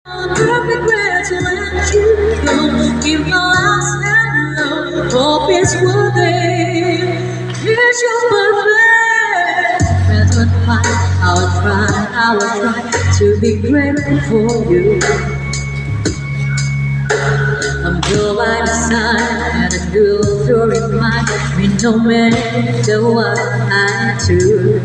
Perfect way to let you go. Give my last hello. Hope it's worth it. Here's your perfect. Better fight. I will try to be grateful for you. I'm your by the side, and a girl during my me no matter what I do.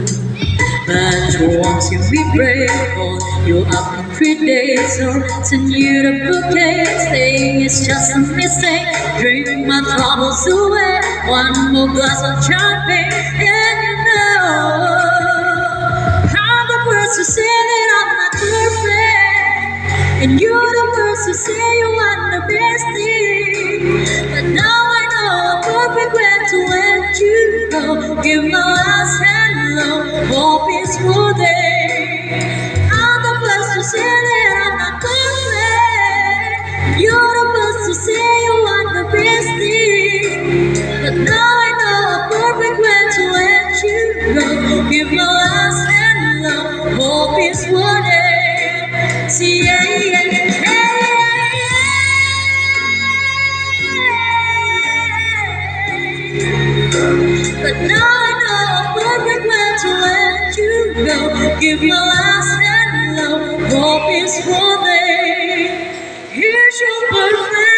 But once you be grateful, you're up in 3 days. So send you the bouquet, saying it's just a mistake. Drink my troubles away, one more glass of champagne, and you know I'm the first to say that I'm not perfect, and you're the first to say you want the best thing. But now I know I'm perfect when to let you go. Give my last hello, hope it's worth it. I'm the first to say that I'm not perfect. You're the first to say you want the best thing. But now I know I'm perfect when to let you go. Give my last hello, hope it's worth it. See, yeah, yeah, yeah, yeah. But now I know I'm perfect when to let you go. Give my last hello, hope it's worth it. Here's your perfect.